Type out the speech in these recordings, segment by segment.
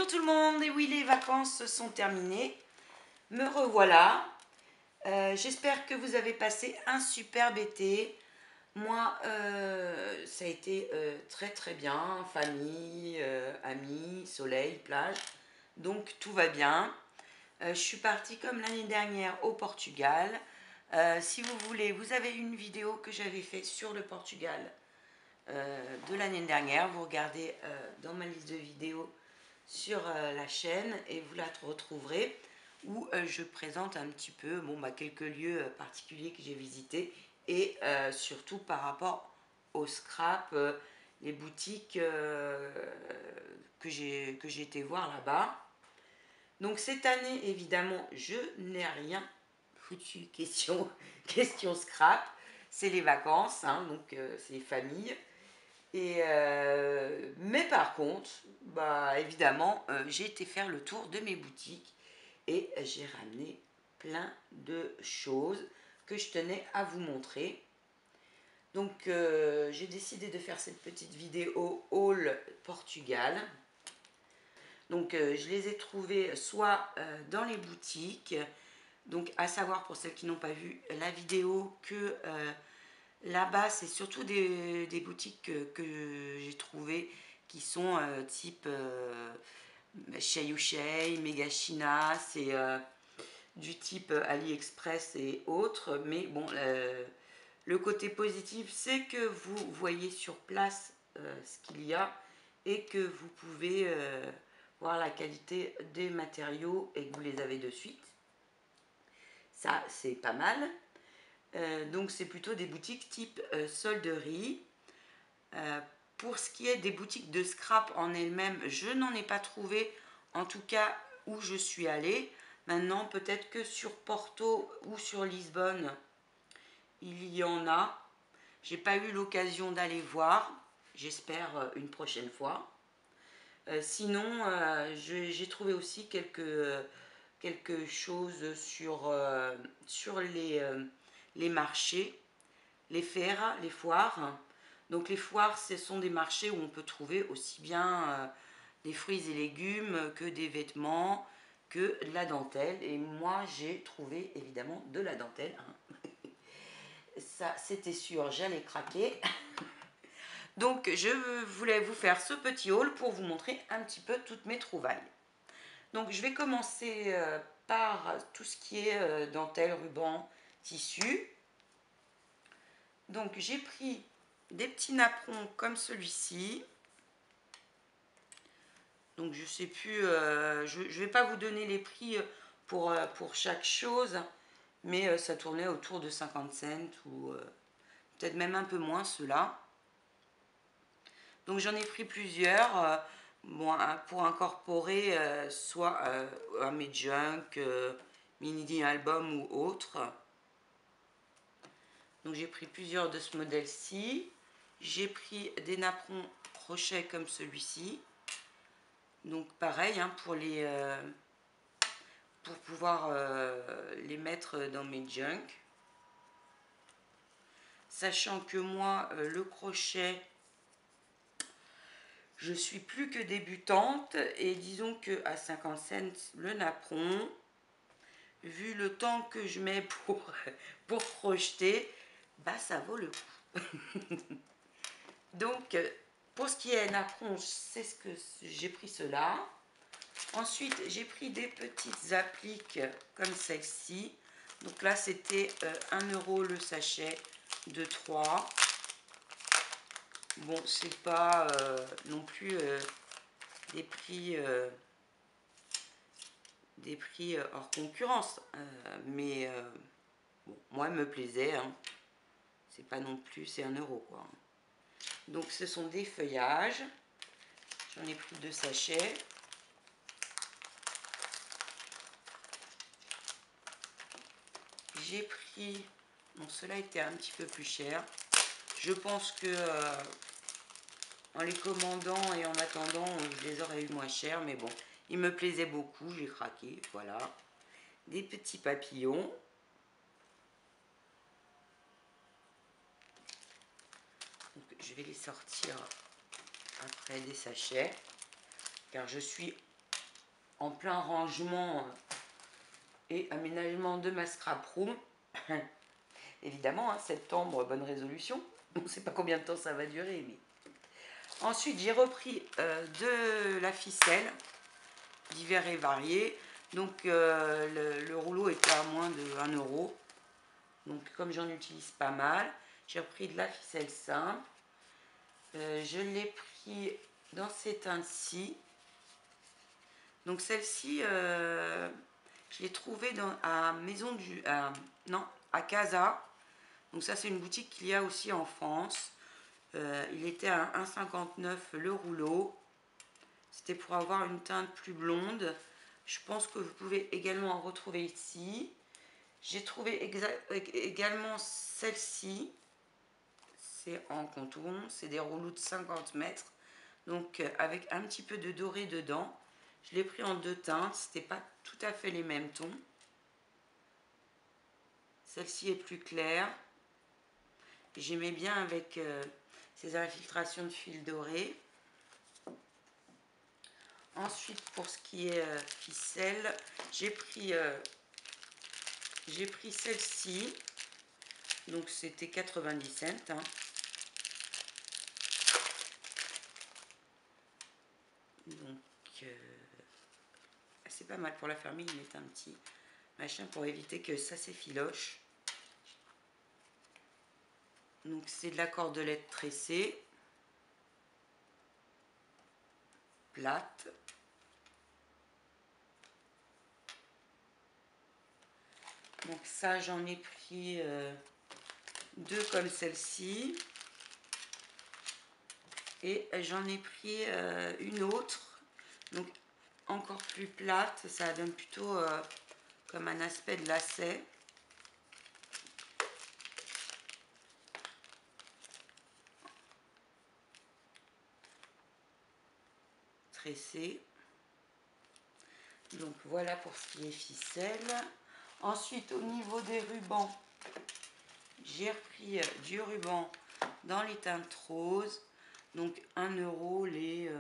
Bonjour tout le monde, et oui, les vacances sont terminées. Me revoilà. J'espère que vous avez passé un superbe été. Moi, ça a été très très bien. Famille, amis, soleil, plage. Donc tout va bien. Je suis partie comme l'année dernière au Portugal. Si vous voulez, vous avez une vidéo que j'avais faite sur le Portugal de l'année dernière. Vous regardez dans ma liste de vidéos sur la chaîne et vous la retrouverez où je présente un petit peu quelques lieux particuliers que j'ai visités et surtout par rapport au scrap, les boutiques que j'ai été voir là-bas. Donc cette année, évidemment, je n'ai rien foutu question scrap. C'est les vacances, hein, donc c'est famille. Mais par contre, évidemment, j'ai été faire le tour de mes boutiques et j'ai ramené plein de choses que je tenais à vous montrer. Donc, j'ai décidé de faire cette petite vidéo haul Portugal. Donc, je les ai trouvées soit dans les boutiques, donc à savoir pour celles qui n'ont pas vu la vidéo que là-bas, c'est surtout des boutiques que j'ai trouvées qui sont type Shei Yushei, Mega China, c'est du type AliExpress et autres. Mais bon, le côté positif, c'est que vous voyez sur place ce qu'il y a et que vous pouvez voir la qualité des matériaux et que vous les avez de suite. Ça, c'est pas mal. Donc c'est plutôt des boutiques type solderie. Pour ce qui est des boutiques de scrap en elles-mêmes, je n'en ai pas trouvé, en tout cas où je suis allée. Maintenant, peut-être que sur Porto ou sur Lisbonne, il y en a. J'ai pas eu l'occasion d'aller voir. J'espère une prochaine fois. Sinon, j'ai trouvé aussi quelque chose sur les marchés, les fers, les foires. Donc les foires, ce sont des marchés où on peut trouver aussi bien des fruits et légumes que des vêtements, que de la dentelle. Et moi, j'ai trouvé évidemment de la dentelle. Hein. Ça, c'était sûr, j'allais craquer. Donc je voulais vous faire ce petit haul pour vous montrer un petit peu toutes mes trouvailles. Donc je vais commencer par tout ce qui est dentelle, ruban, tissu. Donc j'ai pris des petits napperons comme celui-ci. Donc je sais plus, je ne vais pas vous donner les prix pour chaque chose, mais ça tournait autour de 50 cents ou peut-être même un peu moins ceux-là. Donc j'en ai pris plusieurs pour incorporer soit à mes junk, mini album ou autre. Donc j'ai pris plusieurs de ce modèle-ci. J'ai pris des napperons crochet comme celui-ci. Donc pareil, hein, pour pouvoir les mettre dans mes junk. Sachant que moi, le crochet, je suis plus que débutante et disons que à 50 cents le napperon, vu le temps que je mets pour crocheter, ça vaut le coup. Donc, pour ce qui est napperon, c'est ce que j'ai pris cela. Ensuite, j'ai pris des petites appliques comme celle-ci. Donc là, c'était 1 € le sachet de 3. Bon, c'est pas non plus des prix hors concurrence. Mais bon, moi, elle me plaisait. Hein. C'est pas non plus, c'est 1 € quoi. Donc, ce sont des feuillages. J'en ai pris 2 sachets. J'ai pris, bon cela était un petit peu plus cher. Je pense que en les commandant et en attendant, je les aurais eu moins cher, mais bon, ils me plaisaient beaucoup, j'ai craqué, voilà. Des petits papillons. Donc, je vais les sortir après des sachets, car je suis en plein rangement et aménagement de ma scrap room. Évidemment, hein, septembre, bonne résolution. On ne sait pas combien de temps ça va durer. Mais... Ensuite, j'ai repris de la ficelle, divers et variés. Donc, le rouleau était à moins de 1 euro. Donc, comme j'en utilise pas mal, j'ai repris de la ficelle simple. Je l'ai pris dans ces teintes-ci. Donc, celle-ci, je l'ai trouvée à Maison du... non, à Casa. Donc ça, c'est une boutique qu'il y a aussi en France. Il était à 1,59 le rouleau. C'était pour avoir une teinte plus blonde. Je pense que vous pouvez également en retrouver ici. J'ai trouvé également celle-ci. C'est en contour. C'est des rouleaux de 50 mètres. Donc avec un petit peu de doré dedans. Je l'ai pris en 2 teintes. C'était pas tout à fait les mêmes tons. Celle-ci est plus claire. J'aimais bien avec ces infiltrations de fil doré. Ensuite, pour ce qui est ficelle, j'ai pris celle-ci. Donc, c'était 90 cents. Hein. Donc, c'est pas mal pour la famille. Il met un petit machin pour éviter que ça s'effiloche. Donc, c'est de la cordelette tressée. Plate. Donc, ça, j'en ai pris 2 comme celle-ci. Et j'en ai pris une autre, donc encore plus plate, ça donne plutôt comme un aspect de lacet. Tressé. Donc voilà pour ce qui est ficelle. Ensuite, au niveau des rubans, j'ai repris du ruban dans les teintes roses. Donc 1 euro les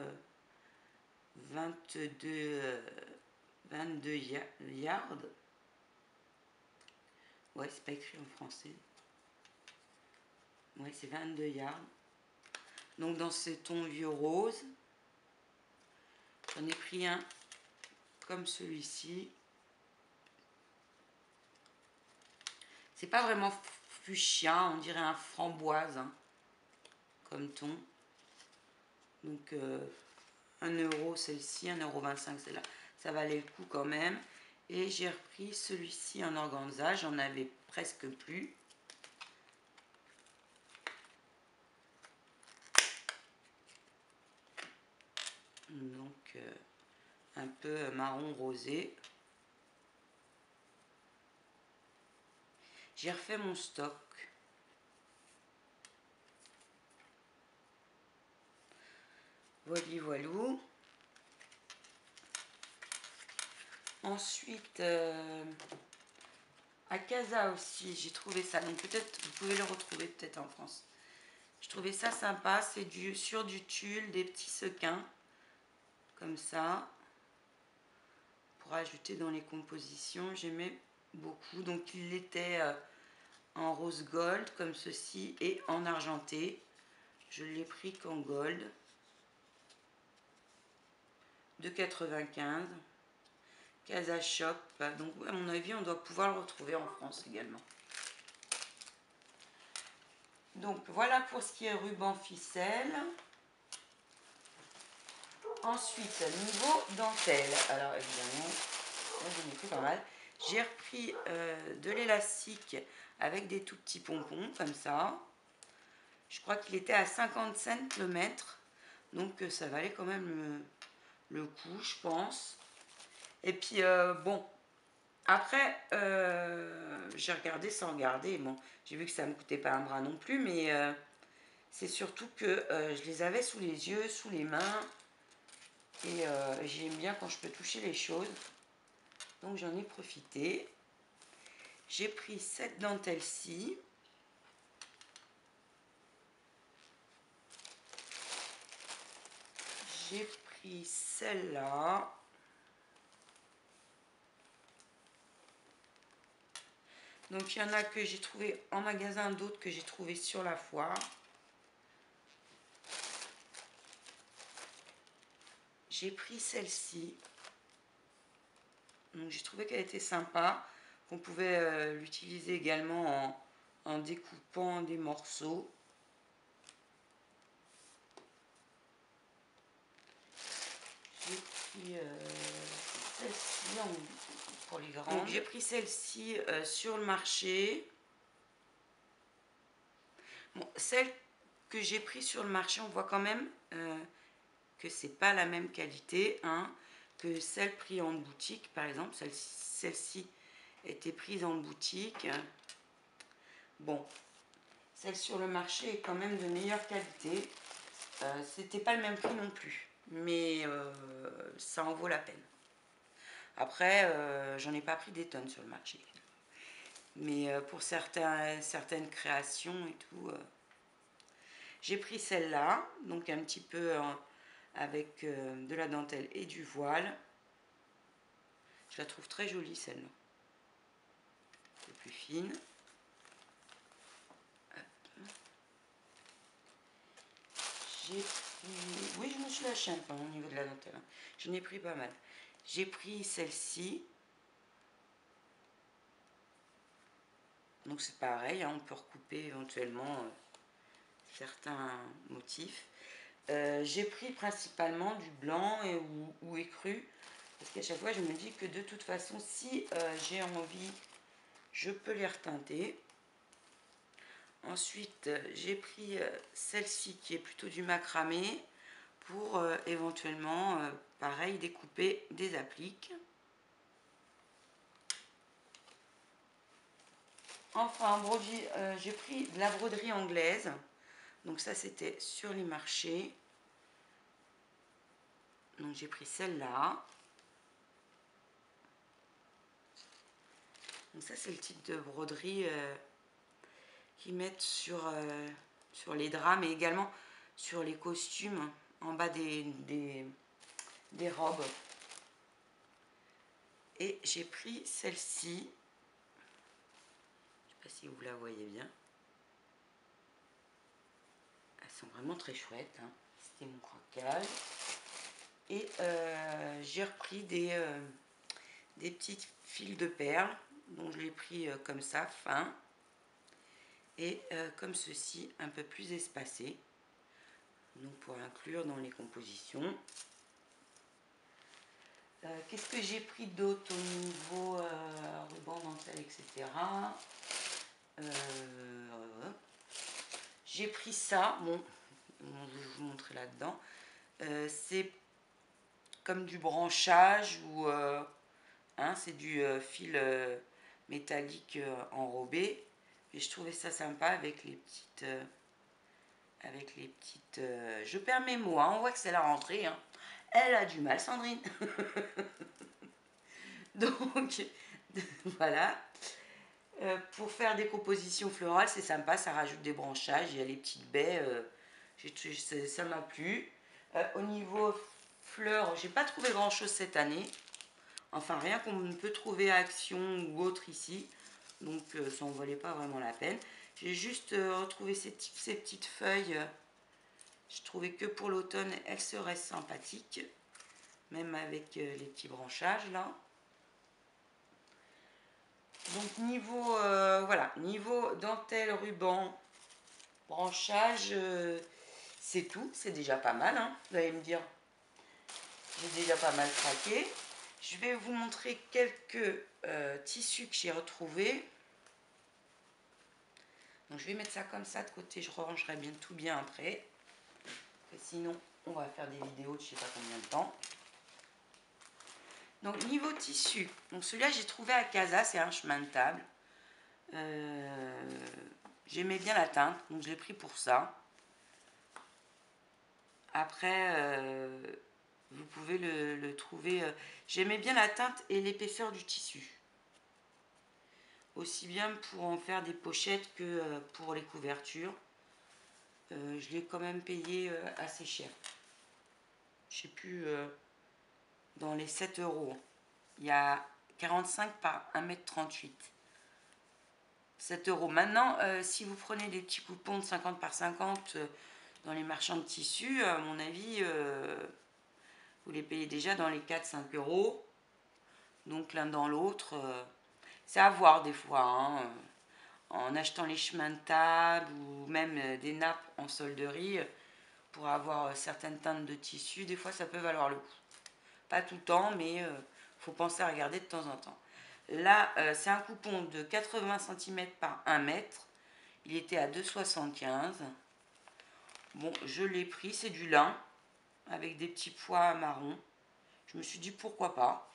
22 yards. Ouais, c'est pas écrit en français. Ouais, c'est 22 yards. Donc dans ce ton vieux rose. J'en ai pris un comme celui-ci. C'est pas vraiment fuchsia, on dirait un framboise hein, comme ton. Donc 1 euro celle-ci, 1,25 € celle-là. Ça valait le coup quand même. Et j'ai repris celui-ci en organza, j'en avais presque plus. Donc un peu marron rosé. J'ai refait mon stock. Voilou. Ensuite, à Casa aussi, j'ai trouvé ça. Donc peut-être, vous pouvez le retrouver peut-être en France. Je trouvais ça sympa. C'est sur du tulle, des petits sequins. Comme ça. Pour ajouter dans les compositions. J'aimais beaucoup. Donc il était en rose gold comme ceci et en argenté. Je l'ai pris qu'en gold. De 95. Casa Shop. Donc à mon avis on doit pouvoir le retrouver en France également. Donc voilà pour ce qui est ruban ficelle. Ensuite niveau dentelle. Alors évidemment j'en ai pris pas mal. J'ai repris de l'élastique avec des tout petits pompons comme ça. Je crois qu'il était à 50 cents le mètre. Donc ça valait quand même le coup je pense. Et puis bon, après j'ai regardé sans regarder. Bon, j'ai vu que ça ne me coûtait pas un bras non plus, mais c'est surtout que je les avais sous les yeux, sous les mains. Et j'aime bien quand je peux toucher les choses. Donc j'en ai profité. J'ai pris cette dentelle-ci. J'ai pris celle-là. Donc il y en a que j'ai trouvé en magasin, d'autres que j'ai trouvé sur la foire. J'ai pris celle-ci. Donc j'ai trouvé qu'elle était sympa, qu'on pouvait l'utiliser également en découpant des morceaux. J'ai pris celle-ci pour les grandes. Donc j'ai pris celle-ci sur le marché. Bon, celle que j'ai pris sur le marché, on voit quand même que c'est pas la même qualité hein, que celle prise en boutique. Par exemple, celle-ci était prise en boutique. Bon, celle sur le marché est quand même de meilleure qualité. C'était pas le même prix non plus, mais ça en vaut la peine. Après, j'en ai pas pris des tonnes sur le marché. Mais pour certaines créations et tout, j'ai pris celle-là, donc un petit peu avec de la dentelle et du voile. Je la trouve très jolie celle-là. Un peu plus fine. J'ai pris... Oui, je me suis lâchée un peu au niveau de la dentelle. J'en ai pris pas mal. J'ai pris celle-ci. Donc c'est pareil, hein, on peut recouper éventuellement certains motifs. J'ai pris principalement du blanc ou écru. Parce qu'à chaque fois, je me dis que de toute façon, si j'ai envie, je peux les reteinter. Ensuite, j'ai pris celle-ci qui est plutôt du macramé pour éventuellement, pareil, découper des appliques. Enfin, j'ai pris de la broderie anglaise. Donc ça, c'était sur les marchés. Donc j'ai pris celle-là. Donc ça, c'est le type de broderie qu'ils mettent sur les draps, mais également sur les costumes en bas des robes. Et j'ai pris celle-ci. Je ne sais pas si vous la voyez bien. Elles sont vraiment très chouettes. Hein. C'était mon croquage. Et j'ai repris des petites fils de perles. Donc je l'ai pris comme ça, fin. Et comme ceci, un peu plus espacé. Donc pour inclure dans les compositions. Qu'est-ce que j'ai pris d'autre au niveau ruban, dentelle, etc. J'ai pris ça. Bon, je vais vous montrer là-dedans. C'est comme du branchage ou hein, c'est du fil métallique enrobé. Et je trouvais ça sympa avec les petites... je perds mes mots, hein, on voit que c'est la rentrée. Hein. Elle a du mal, Sandrine. Donc, voilà. Pour faire des compositions florales, c'est sympa, ça rajoute des branchages, il y a les petites baies, ça m'a plu. Au niveau fleurs, j'ai pas trouvé grand chose cette année. Enfin, rien qu'on peut trouver à Action ou autre ici. Donc, ça en valait pas vraiment la peine. J'ai juste retrouvé ces petites feuilles. Je trouvais que pour l'automne, elles seraient sympathiques. Même avec les petits branchages là. Donc niveau, voilà, niveau dentelle, ruban, branchage, c'est tout. C'est déjà pas mal, hein, vous allez me dire. J'ai déjà pas mal craqué. Je vais vous montrer quelques tissus que j'ai retrouvés. Donc je vais mettre ça comme ça de côté, je rangerai bien tout bien après. Sinon, on va faire des vidéos de je sais pas combien de temps. Donc niveau tissu, donc celui-là j'ai trouvé à Casa, c'est un chemin de table. J'aimais bien la teinte, donc je l'ai pris pour ça. Après, vous pouvez le trouver. J'aimais bien la teinte et l'épaisseur du tissu. Aussi bien pour en faire des pochettes que pour les couvertures. Je l'ai quand même payé assez cher. Je sais plus, dans les 7 euros. Il y a 45 par 1,38 m. 7 euros. Maintenant, si vous prenez des petits coupons de 50 par 50 dans les marchands de tissus, à mon avis, vous les payez déjà dans les 4-5 euros. Donc l'un dans l'autre, c'est à voir des fois, hein, en achetant les chemins de table ou même des nappes en solderie pour avoir certaines teintes de tissu. Des fois, ça peut valoir le coup. Pas tout le temps, mais faut penser à regarder de temps en temps. Là, c'est un coupon de 80 cm par 1 mètre. Il était à 2,75 €. Bon, je l'ai pris, c'est du lin avec des petits pois marrons. Je me suis dit pourquoi pas.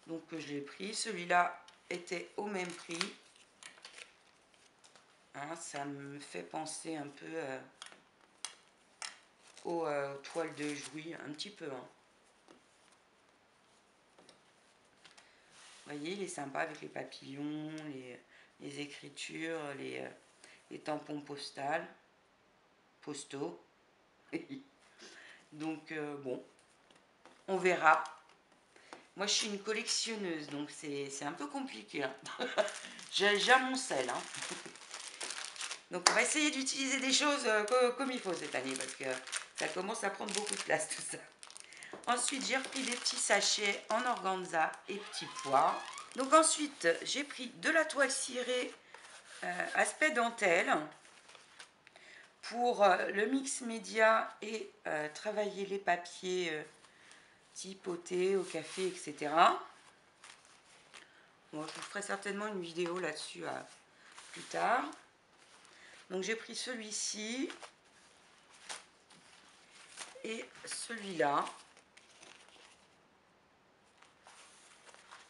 Donc je l'ai pris. Celui-là était au même prix. Hein, ça me fait penser un peu aux toiles de Jouy, un petit peu. Hein. Vous voyez, il est sympa avec les papillons, les écritures, les tampons postaux. Donc bon, on verra. Moi, je suis une collectionneuse, donc c'est un peu compliqué. Hein. J'ai mon sel. Hein. Donc, on va essayer d'utiliser des choses comme il faut cette année, parce que ça commence à prendre beaucoup de place, tout ça. Ensuite, j'ai repris des petits sachets en organza et petits pois. Donc ensuite, j'ai pris de la toile cirée aspect dentelle pour le mix média et travailler les papiers type au thé, au café, etc. Bon, je vous ferai certainement une vidéo là-dessus plus tard. Donc j'ai pris celui-ci et celui-là.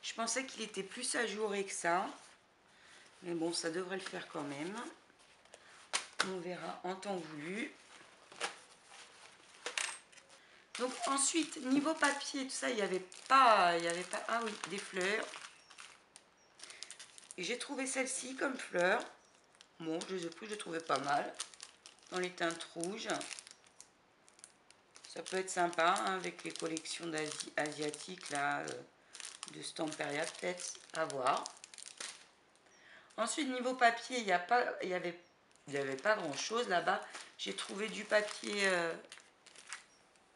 Je pensais qu'il était plus ajouré que ça. Mais bon, ça devrait le faire quand même. On verra en temps voulu. Donc ensuite, niveau papier, tout ça, il n'y avait pas, ah oui, des fleurs. Et j'ai trouvé celle-ci comme fleur. Bon, je les ai pris, je les trouvais pas mal. Dans les teintes rouges. Ça peut être sympa hein, avec les collections asiatiques là, de Stamperia, peut-être à voir. Ensuite, niveau papier, il n'y avait pas grand-chose là-bas. J'ai trouvé du papier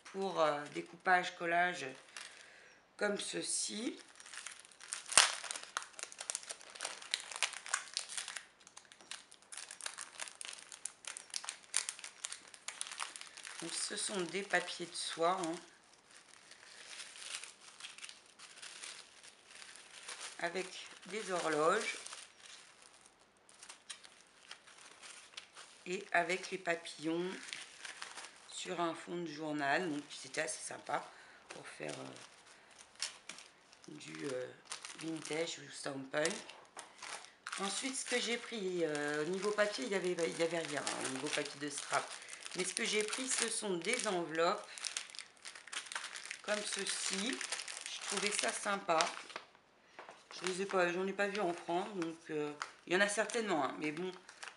pour découpage, collage, comme ceci. Donc, ce sont des papiers de soie. Hein, avec des horloges. Et avec les papillons sur un fond de journal. Donc, c'était assez sympa pour faire du vintage ou stampin. Ensuite, ce que j'ai pris au niveau papier, il y avait rien au niveau papier de strap. Mais ce que j'ai pris, ce sont des enveloppes comme ceci. Je trouvais ça sympa. Je les ai pas, j'en ai pas vu en France, donc il y en a certainement, hein, mais bon,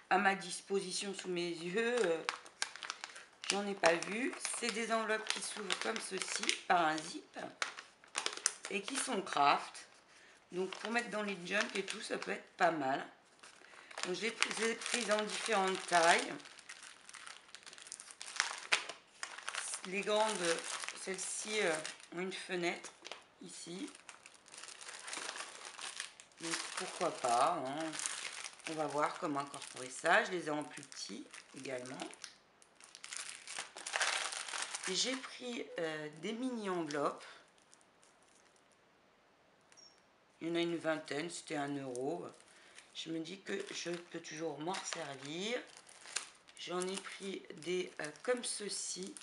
à ma disposition sous mes yeux, j'en ai pas vu. C'est des enveloppes qui s'ouvrent comme ceci par un zip et qui sont craft. Donc pour mettre dans les junk et tout, ça peut être pas mal. Donc je les ai prises en différentes tailles. Les grandes, celles-ci ont une fenêtre ici. Donc pourquoi pas, hein. On va voir comment incorporer ça. Je les ai en plus petits également. J'ai pris des mini enveloppes. Il y en a une vingtaine, c'était 1 €. Je me dis que je peux toujours m'en servir. J'en ai pris des comme ceci.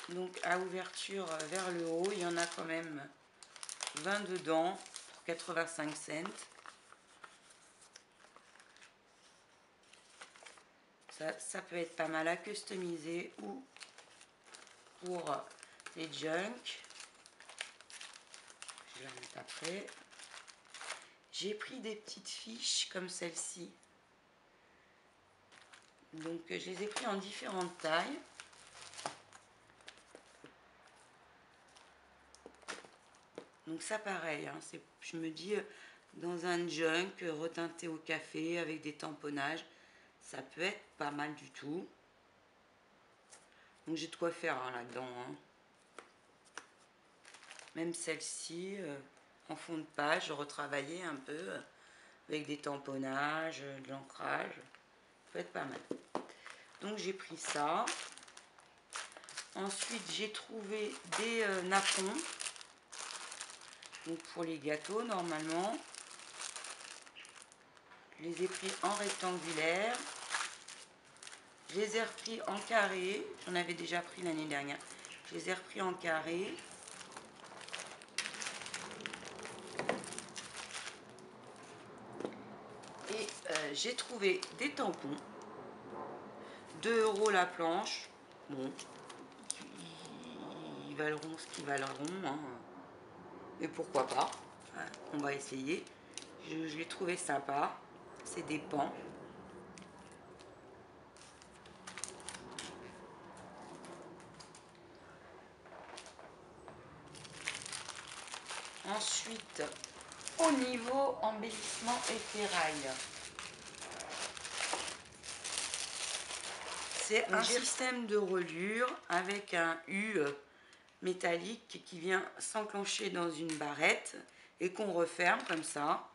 Donc à ouverture vers le haut, il y en a quand même 20 dedans pour 85 cents. Ça peut être pas mal à customiser ou pour les junk. Je vais la mettre après. J'ai pris des petites fiches comme celle-ci. Donc je les ai pris en différentes tailles. Donc ça pareil, hein, c'est Je me dis, dans un junk reteinté au café avec des tamponnages, ça peut être pas mal du tout. Donc j'ai de quoi faire hein, là-dedans. Hein. Même celle-ci, en fond de page, retravailler un peu avec des tamponnages, de l'ancrage. Ça peut être pas mal. Donc j'ai pris ça. Ensuite j'ai trouvé des napperons. Donc pour les gâteaux normalement. Je les ai pris en rectangulaire. Je les ai repris en carré. J'en avais déjà pris l'année dernière. Je les ai repris en carré. Et j'ai trouvé des tampons. 2 € la planche. Bon, ils valeront ce qu'ils valeront. Hein. Et pourquoi pas. On va essayer. Je l'ai trouvé sympa. C'est des pans. Ensuite, au niveau embellissement et ferraille, c'est un système de reliure avec un U métallique qui vient s'enclencher dans une barrette et qu'on referme comme ça.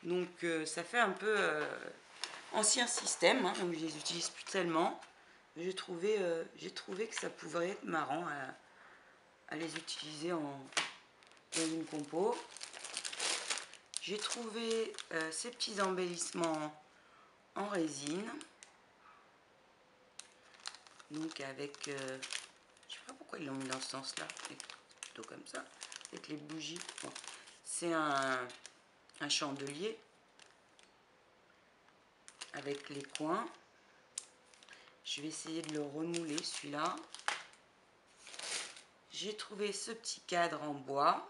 Donc ça fait un peu ancien système, hein, donc je les utilise plus tellement. J'ai trouvé que ça pouvait être marrant à les utiliser dans une compo. J'ai trouvé ces petits embellissements en résine. Donc avec, je sais pas pourquoi ils l'ont mis dans ce sens-là, plutôt comme ça, avec les bougies. Bon. C'est un chandelier avec les coins. Je vais essayer de le remouler celui-là. J'ai trouvé ce petit cadre en bois.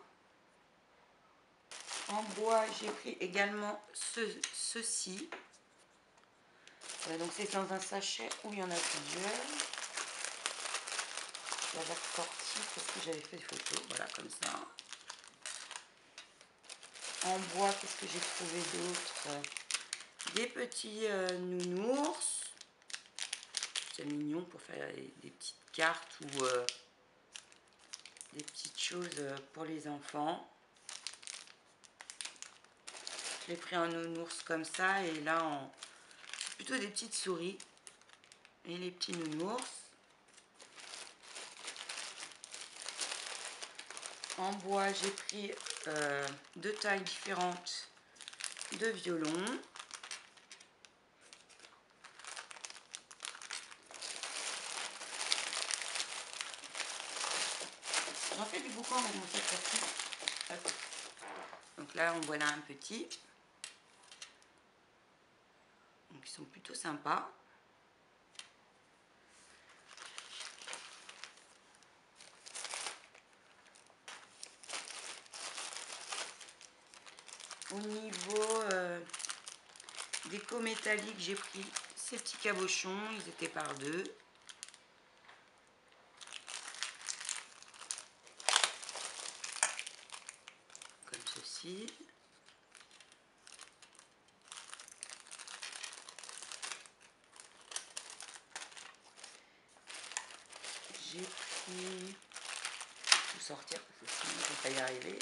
En bois, j'ai pris également ceci. Donc c'est dans un sachet où il y en a plusieurs. J'avais ressorti parce que j'avais fait des photos, voilà comme ça. En bois, qu'est-ce que j'ai trouvé d'autre? Des petits nounours. C'est mignon pour faire des petites cartes ou des petites choses pour les enfants. J'ai pris un nounours comme ça et là, c'est plutôt des petites souris. Et les petits nounours. En bois, j'ai pris 2 tailles différentes de violons. J'en fais du boucan avec mon sac plastique. Donc là, on voit là un petit. Donc ils sont plutôt sympas. Au niveau déco métallique, j'ai pris ces petits cabochons, ils étaient par 2. Comme ceci. J'ai pris... tout sortir parce que sinon je ne vais pas y arriver.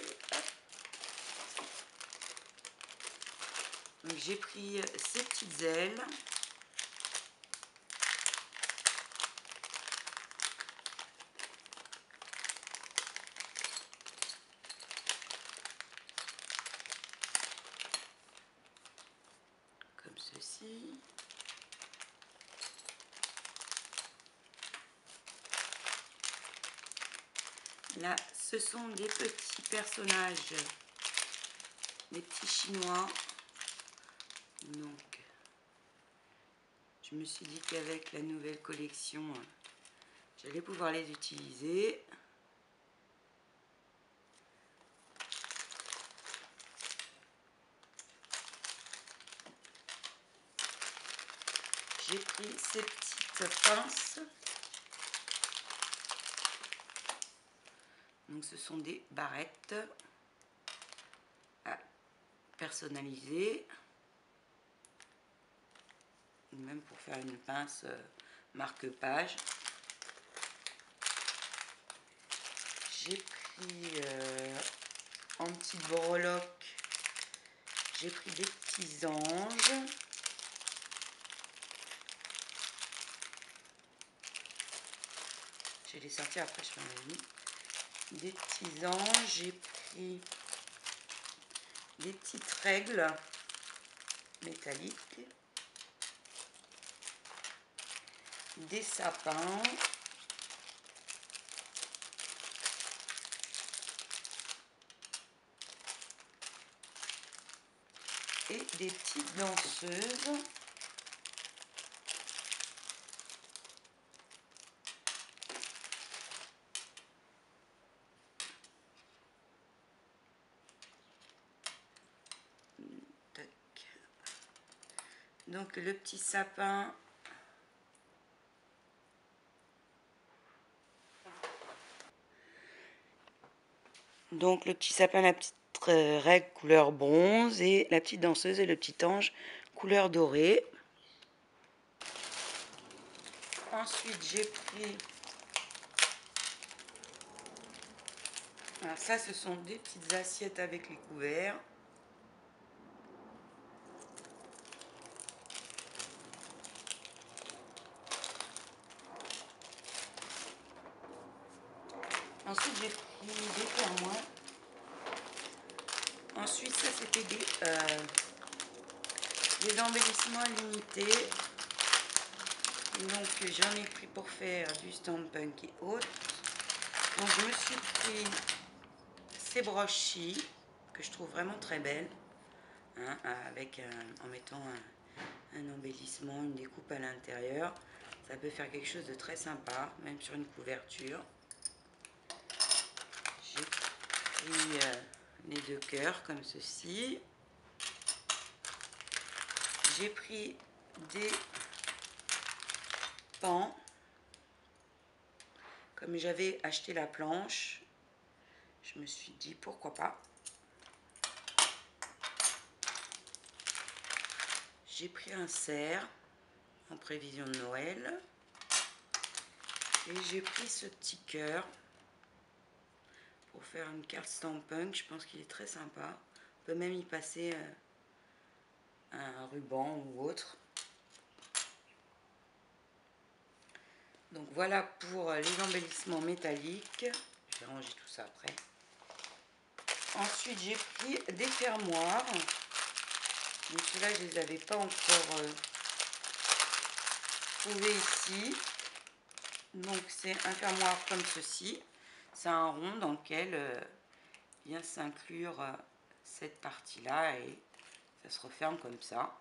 Donc j'ai pris ces petites ailes. Comme ceci. Là, ce sont des petits personnages, des petits chinois. Donc, je me suis dit qu'avec la nouvelle collection, j'allais pouvoir les utiliser. J'ai pris ces petites pinces. Donc ce sont des barrettes personnalisé. Ou même pour faire une pince marque-page. J'ai pris en petite breloque, j'ai pris des petits anges. Je vais les sortir après, je fais un avis. Des petits anges, j'ai pris des petites règles métalliques, des sapins, et des petites danseuses. Donc le petit sapin, la petite règle couleur bronze, et la petite danseuse et le petit ange couleur dorée. Ensuite j'ai pris, alors ça ce sont des petites assiettes avec les couverts. Ensuite j'ai pris des fermoirs. Ensuite ça c'était des embellissements limités. Donc j'en ai pris pour faire du Stampin' et autres. Donc je me suis pris ces broches-ci que je trouve vraiment très belles, hein, avec en mettant un embellissement, une découpe à l'intérieur. Ça peut faire quelque chose de très sympa, même sur une couverture. J'ai pris les deux cœurs comme ceci. J'ai pris des pans. Comme j'avais acheté la planche, je me suis dit pourquoi pas. J'ai pris un cerf en prévision de Noël. Et j'ai pris ce petit cœur pour faire une carte Stampin'. Je pense qu'il est très sympa. On peut même y passer un ruban ou autre. Donc voilà pour les embellissements métalliques. Je vais ranger tout ça après. Ensuite j'ai pris des fermoirs. Donc ceux-là je ne les avais pas encore trouvés ici. Donc c'est un fermoir comme ceci. C'est un rond dans lequel vient s'inclure cette partie-là et ça se referme comme ça.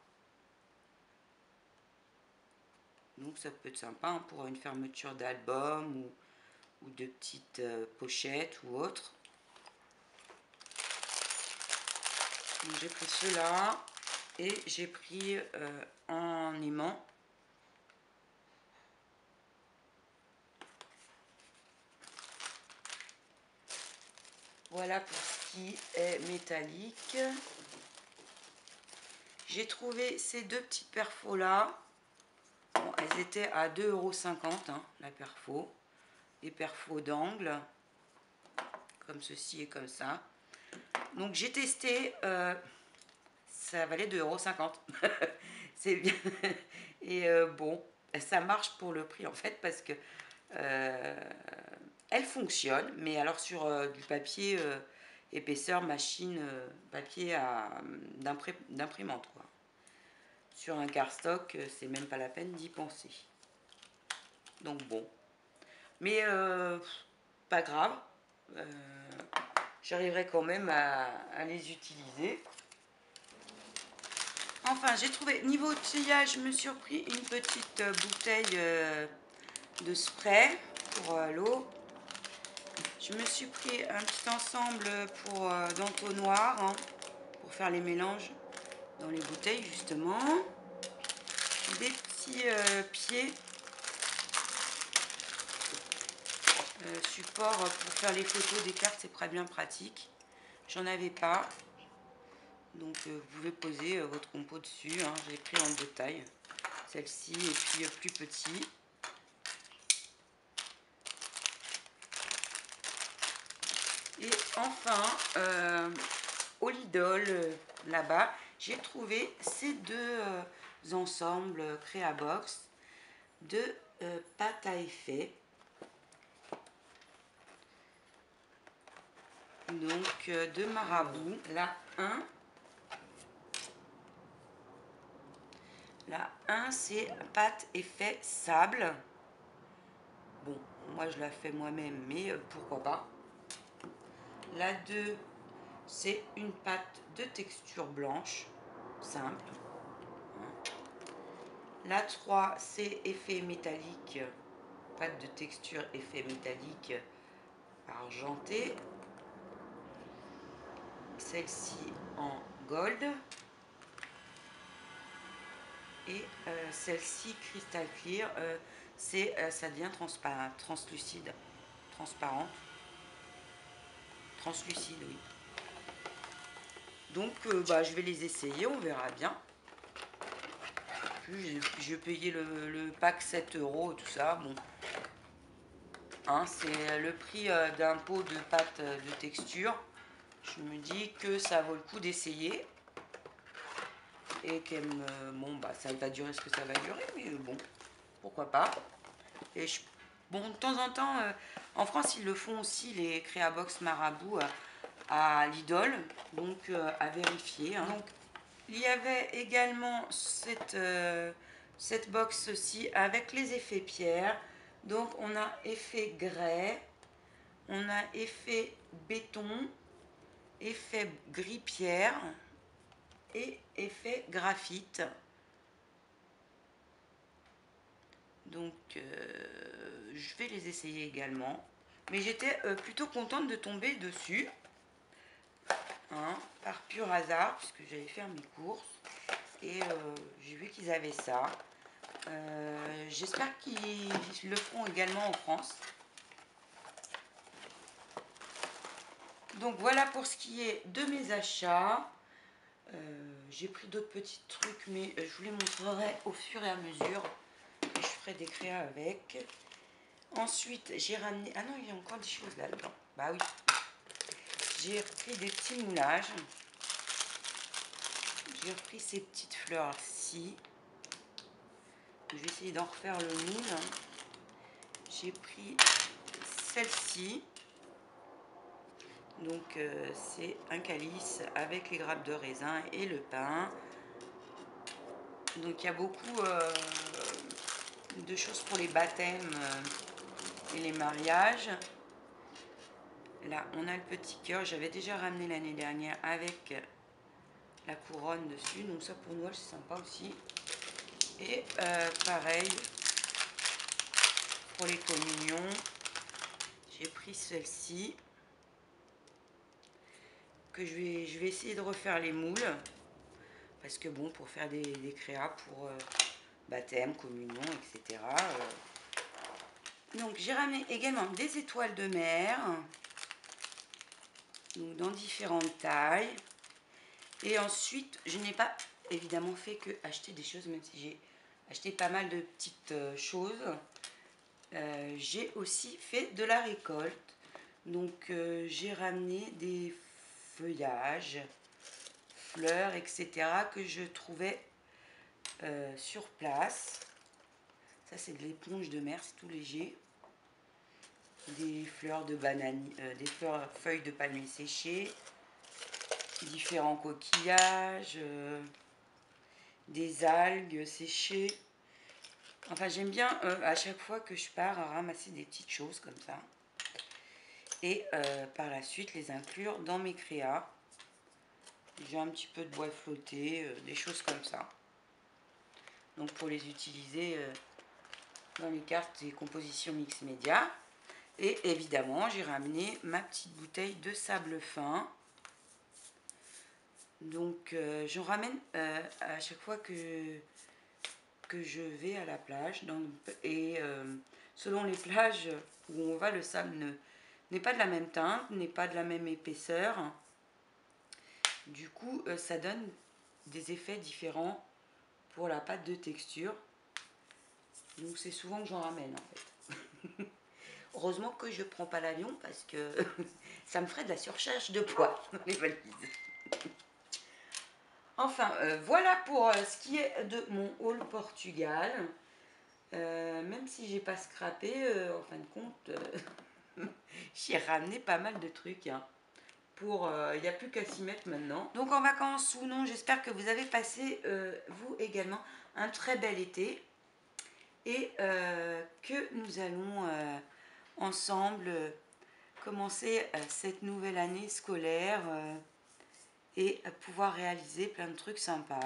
Donc ça peut être sympa hein, pour une fermeture d'album ou de petites pochettes ou autre. J'ai pris ceux-là et j'ai pris en aimant. Voilà pour ce qui est métallique. J'ai trouvé ces deux petites perfos là. Bon, elles étaient à 2,50 € hein, la perfo. Des perfos d'angle, comme ceci et comme ça. Donc j'ai testé, ça valait 2,50 €. C'est bien. Et bon, ça marche pour le prix en fait parce que elle fonctionne, mais alors sur du papier épaisseur machine papier d'imprimante quoi. Sur un cardstock, c'est même pas la peine d'y penser. Donc bon, mais pas grave, j'arriverai quand même à les utiliser. Enfin, j'ai trouvé, niveau outillage, je me suis pris une petite bouteille de spray pour l'eau. Je me suis pris un petit ensemble pour d'entonnoir hein, pour faire les mélanges dans les bouteilles justement. Des petits pieds support pour faire les photos des cartes, c'est très bien pratique. J'en avais pas, Donc vous pouvez poser votre compo dessus, hein. J'ai pris en 2 tailles, celle-ci et puis plus petit. Et enfin, au Lidl, là-bas, j'ai trouvé ces deux ensembles Créabox de pâte à effet. Donc de Marabout, la 1 c'est pâte effet sable. Bon, moi je la fais moi-même, mais pourquoi pas. La 2 c'est une pâte de texture blanche, simple. La 3 c'est effet métallique, pâte de texture effet métallique argenté. Celle-ci en gold. Et celle-ci crystal clear, ça devient translucide, transparente, translucide, oui. Donc je vais les essayer, on verra bien. Je payais le pack 7 €, tout ça, bon. Hein, c'est le prix d'un pot de pâte de texture. Je me dis que ça vaut le coup d'essayer. Et bon, ça va durer ce que ça va durer, mais bon, pourquoi pas. Et bon, de temps en temps, en France, ils le font aussi, les Créabox Marabout à Lidl, donc à vérifier. Hein. Donc, il y avait également cette box-ci avec les effets pierre. Donc, on a effet grès, on a effet béton, effet gris pierre et effet graphite. Donc je vais les essayer également, mais j'étais plutôt contente de tomber dessus, hein, par pur hasard, puisque j'allais faire mes courses et j'ai vu qu'ils avaient ça. J'espère qu'ils le feront également en France. Donc voilà pour ce qui est de mes achats. J'ai pris d'autres petits trucs, mais je vous les montrerai au fur et à mesure. Je ferai des créas avec. Ensuite, j'ai ramené... Ah non, il y a encore des choses là-dedans. Bah oui. J'ai repris des petits moulages. J'ai repris ces petites fleurs-ci. Je vais essayer d'en refaire le moule. J'ai pris celle-ci. Donc, c'est un calice avec les grappes de raisin et le pain. Donc, il y a beaucoup de choses pour les baptêmes et les mariages. Là, on a le petit cœur. J'avais déjà ramené l'année dernière avec la couronne dessus. Donc ça, pour Noël, c'est sympa aussi. Et pareil, pour les communions, j'ai pris celle-ci. Que je vais essayer de refaire les moules. Parce que bon, pour faire des créas pour baptême, communion, etc. Donc j'ai ramené également des étoiles de mer. Donc dans différentes tailles. Et ensuite, je n'ai pas évidemment fait que acheter des choses, même si j'ai acheté pas mal de petites choses. J'ai aussi fait de la récolte. Donc j'ai ramené des feuillages, fleurs, etc. que je trouvais sur place. Ça c'est de l'éponge de mer, c'est tout léger. Des fleurs de banane, feuilles de palmier séchées, différents coquillages, des algues séchées. Enfin, j'aime bien à chaque fois que je pars à ramasser des petites choses comme ça. Et par la suite, les inclure dans mes créas. J'ai un petit peu de bois flotté, des choses comme ça. Donc, pour les utiliser dans les cartes et compositions mix média. Et évidemment, j'ai ramené ma petite bouteille de sable fin. Donc, j'en ramène à chaque fois que je vais à la plage. Et selon les plages où on va, le sable n'est pas de la même teinte, n'est pas de la même épaisseur. Du coup, ça donne des effets différents pour la pâte de texture. Donc c'est souvent que j'en ramène en fait. Heureusement que je prends pas l'avion parce que ça me ferait de la surcharge de poids dans les valises. Enfin, voilà pour ce qui est de mon haul Portugal. Même si j'ai pas scrappé, en fin de compte, j'ai ramené pas mal de trucs. Hein. Il n'y a plus qu'à s'y mettre maintenant. Donc en vacances ou non, j'espère que vous avez passé, vous également, un très bel été. Et que nous allons ensemble commencer cette nouvelle année scolaire et pouvoir réaliser plein de trucs sympas.